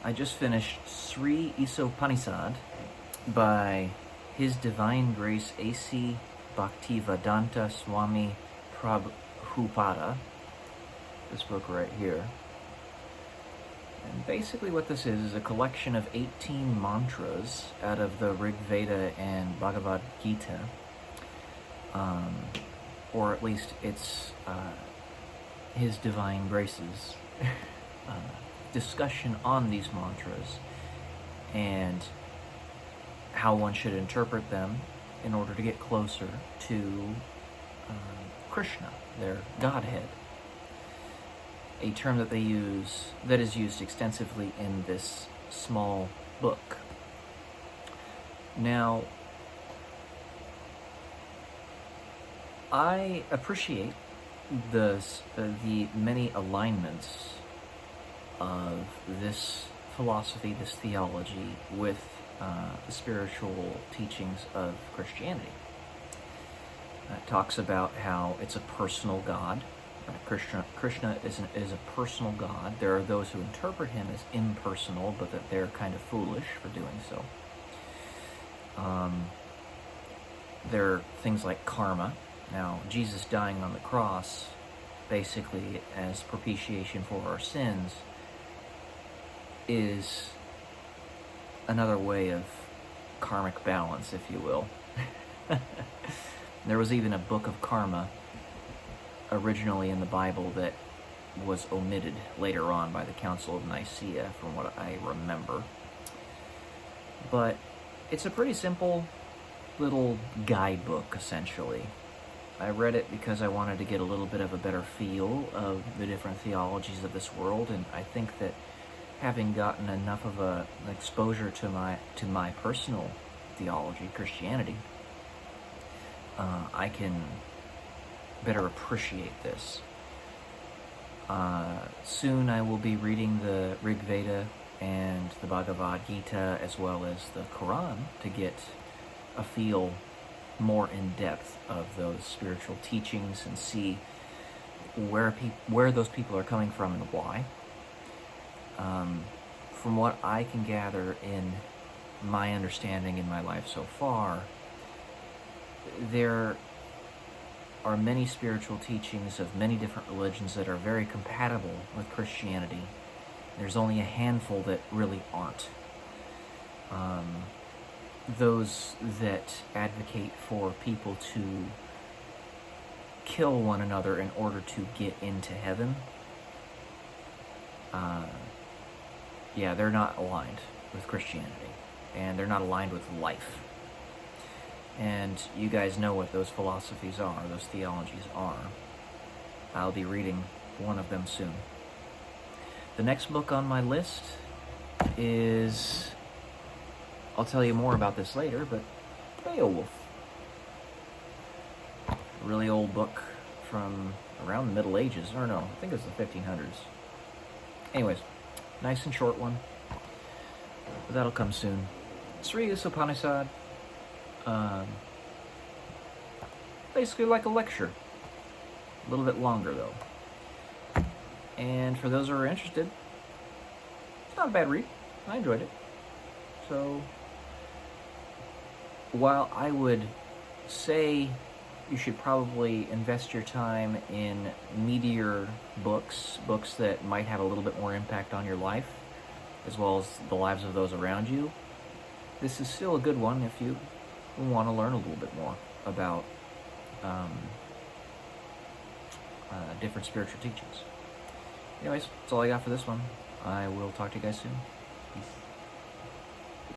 I just finished Sri Isopanisad by His Divine Grace A.C. Bhaktivedanta Swami Prabhupada. This book right here. And basically what this is a collection of 18 mantras out of the Rig Veda and Bhagavad Gita. Or at least it's His Divine Grace's discussion on these mantras and how one should interpret them in order to get closer to Krishna, their Godhead. A term that they use, that is used extensively in this small book. Now, I appreciate the many alignments of this philosophy, this theology, with the spiritual teachings of Christianity. It talks about how it's a personal God. Krishna is a personal God. There are those who interpret him as impersonal, but that they're kind of foolish for doing so. There are things like karma. Now, Jesus dying on the cross, basically as propitiation for our sins, is another way of karmic balance, if you will. There was even a book of karma originally in the Bible that was omitted later on by the Council of Nicaea, from what I remember. But it's a pretty simple little guidebook, essentially. I read it because I wanted to get a little bit of a better feel of the different theologies of this world, and I think that having gotten enough of an exposure to my personal theology, Christianity, I can better appreciate this. Soon I will be reading the Rig Veda and the Bhagavad Gita as well as the Quran to get a feel more in depth of those spiritual teachings and see where those people are coming from and why. From what I can gather in my understanding in my life so far, there are many spiritual teachings of many different religions that are very compatible with Christianity. There's only a handful that really aren't. Those that advocate for people to kill one another in order to get into heaven, they're not aligned with Christianity, and they're not aligned with life. And you guys know what those philosophies are, those theologies are. I'll be reading one of them soon. The next book on my list is, I'll tell you more about this later, but Beowulf. A really old book from around the Middle Ages, or no, I think it's the 1500s. Anyways, nice and short one, but that'll come soon. Sri Isopanisad, basically like a lecture, a little bit longer though. And for those who are interested, it's not a bad read. I enjoyed it. So, while I would say you should probably invest your time in meatier books that might have a little bit more impact on your life, as well as the lives of those around you, this is still a good one if you want to learn a little bit more about different spiritual teachings. Anyways, that's all I got for this one. I will talk to you guys soon. Peace.